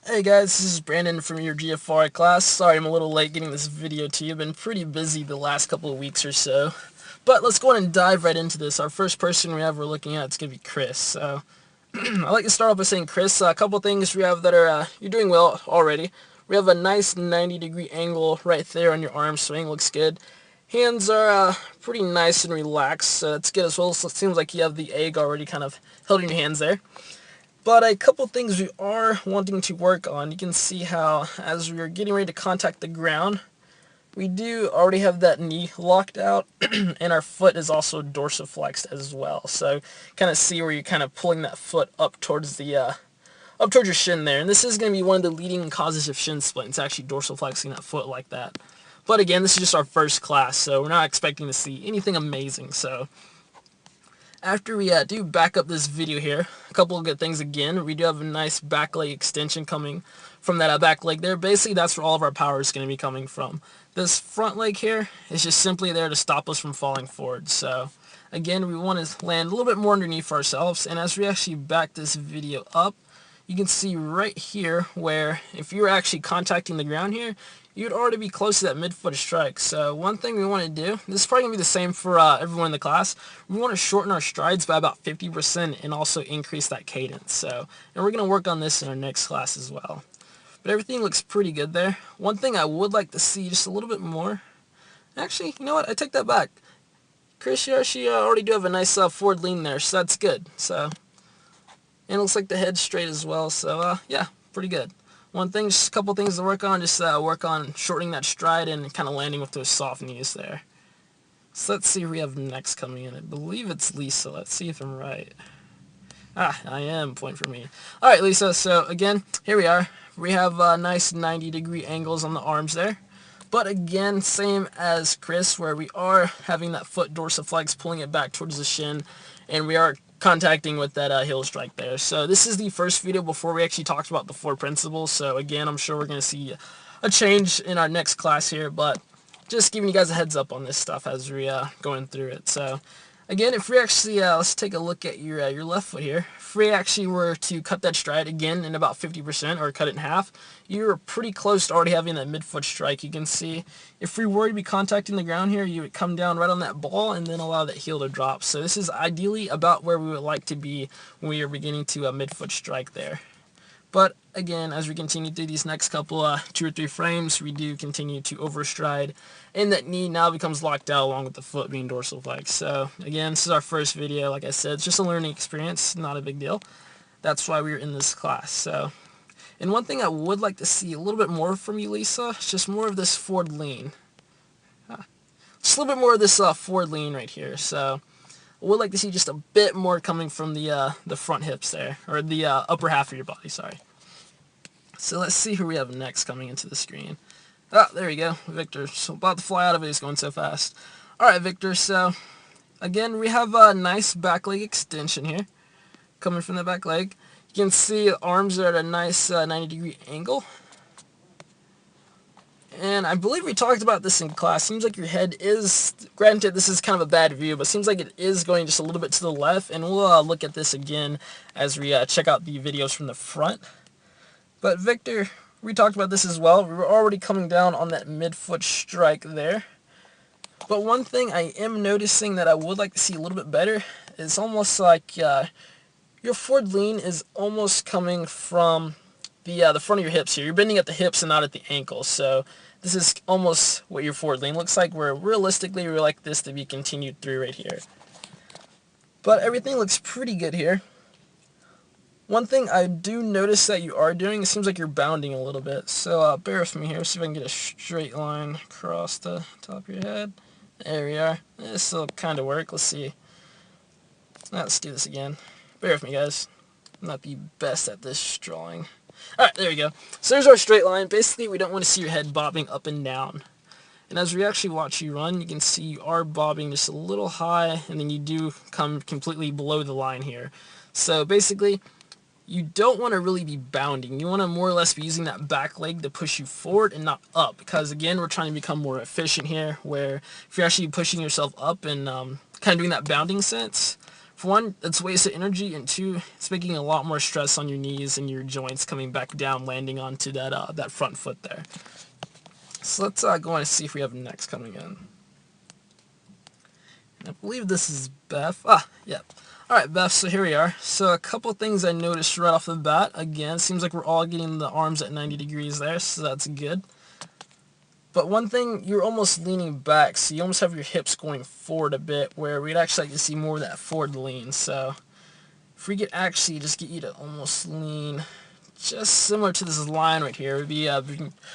Hey guys, this is Brandon from your GFR class. Sorry I'm a little late getting this video to you. I've been pretty busy the last couple of weeks or so. But let's go ahead and dive right into this. Our first person we're looking at is going to be Chris. So I'd like to start off by saying, Chris, a couple things we have that are, you're doing well already. We have a nice 90-degree angle right there on your arm swing. Looks good. Hands are pretty nice and relaxed. So that's good as well. So it seems like you have the egg already kind of held in your hands there. But a couple things we are wanting to work on. You can see how as we're getting ready to contact the ground, we do already have that knee locked out and our foot is also dorsiflexed as well. So kind of see where you're kind of pulling that foot up towards the up towards your shin there. And this is going to be one of the leading causes of shin splint. It's actually dorsiflexing that foot like that. But again, this is just our first class, so we're not expecting to see anything amazing. So after we do back up this video here, a couple of good things again. We do have a nice back leg extension coming from that back leg there. Basically, that's where all of our power is going to be coming from. This front leg here is just simply there to stop us from falling forward. So again, we want to land a little bit more underneath ourselves. And as we actually back this video up, you can see right here where if you were actually contacting the ground here, you'd already be close to that mid-foot strike. So one thing we want to do, this is probably going to be the same for everyone in the class, we want to shorten our strides by about 50% and also increase that cadence. So, and we're going to work on this in our next class as well. But everything looks pretty good there. One thing I would like to see just a little bit more, actually, you know what, I take that back. Chris, you actually already do have a nice forward lean there, so that's good. So, and it looks like the head's straight as well, so yeah, pretty good. One thing, just a couple things to work on, just work on shortening that stride and kind of landing with those soft knees there. So let's see who we have next coming in. I believe it's Lisa. Let's see if I'm right. I am. Point for me. Alright, Lisa, so again, here we are. We have nice 90-degree angles on the arms there. But again, same as Chris, where we are having that foot dorsiflex, pulling it back towards the shin, and we are contacting with that heel strike there. So this is the first video before we actually talked about the four principles. So again, I'm sure we're going to see a change in our next class here, but just giving you guys a heads up on this stuff as we going through it. So again, if we actually, let's take a look at your left foot here. If we actually were to cut that stride again in about 50% or cut it in half, you're pretty close to already having that midfoot strike. You can see if we were to be contacting the ground here, you would come down right on that ball and then allow that heel to drop. So this is ideally about where we would like to be when we are beginning to a midfoot strike there. But again, as we continue through these next couple, 2 or 3 frames, we do continue to overstride, and that knee now becomes locked out along with the foot being dorsal flex. So again, this is our first video. Like I said, it's just a learning experience, not a big deal. That's why we were in this class. So, and one thing I would like to see a little bit more from you, Lisa, is just more of this forward lean. Just a little bit more of this forward lean right here. So I would like to see just a bit more coming from the front hips there, or the upper half of your body, sorry. So let's see who we have next coming into the screen. Oh, there we go, Victor. So about to fly out of it, he's going so fast. Alright, Victor, so again, we have a nice back leg extension here, coming from the back leg. You can see the arms are at a nice 90-degree angle. And I believe we talked about this in class. Seems like your head is, granted this is kind of a bad view, but seems like it is going just a little bit to the left. And we'll look at this again as we check out the videos from the front. But Victor, we talked about this as well. We were already coming down on that midfoot strike there. But one thing I am noticing that I would like to see a little bit better is almost like your forward lean is almost coming from the front of your hips here. You're bending at the hips and not at the ankles. So this is almost what your forward lean looks like, where realistically we would like this to be continued through right here. But everything looks pretty good here. One thing I do notice that you are doing, it seems like you're bounding a little bit. So bear with me here, see if I can get a straight line across the top of your head. There we are. This will kind of work. Let's see. Now let's do this again. Bear with me, guys. I'm not the best at this drawing. Alright, there we go. So there's our straight line. Basically, we don't want to see your head bobbing up and down. And as we actually watch you run, you can see you are bobbing just a little high, and then you do come completely below the line here. So basically, you don't want to really be bounding. You want to more or less be using that back leg to push you forward and not up. Because again, we're trying to become more efficient here, where if you're actually pushing yourself up and kind of doing that bounding sense, For one, it's wasted energy, and two, it's making a lot more stress on your knees and your joints coming back down, landing onto that front foot there. So let's go and see if we have next coming in. I believe this is Beth. Yep. Alright, Beth, so here we are. So a couple things I noticed right off the bat. Again, it seems like we're all getting the arms at 90 degrees there, so that's good. But one thing, you're almost leaning back, so you almost have your hips going forward a bit, where we'd actually like to see more of that forward lean. So if we could actually just get you to almost lean just similar to this line right here, we'd be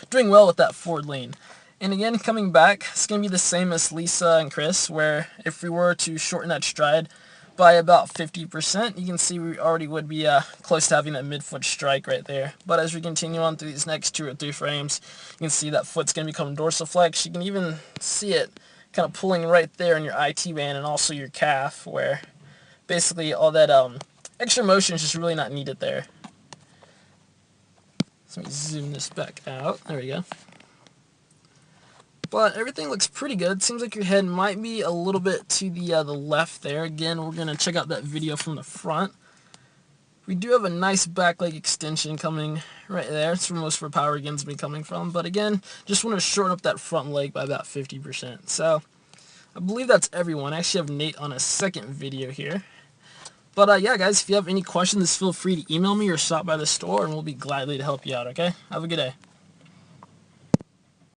doing well with that forward lean. And again, coming back, it's going to be the same as Lisa and Chris, where if we were to shorten that stride by about 50%, you can see we already would be close to having that midfoot strike right there. But as we continue on through these next 2 or 3 frames, you can see that foot's going to become dorsiflex. You can even see it kind of pulling right there in your IT band and also your calf, where basically all that extra motion is just really not needed there. So let me zoom this back out. There we go. But everything looks pretty good. Seems like your head might be a little bit to the left there. Again, we're going to check out that video from the front. We do have a nice back leg extension coming right there. It's where most of our power again is going to be coming from. But again, just want to shorten up that front leg by about 50%. So I believe that's everyone. I actually have Nate on a second video here. But yeah, guys, if you have any questions, feel free to email me or stop by the store, and we'll be gladly to help you out, okay? Have a good day.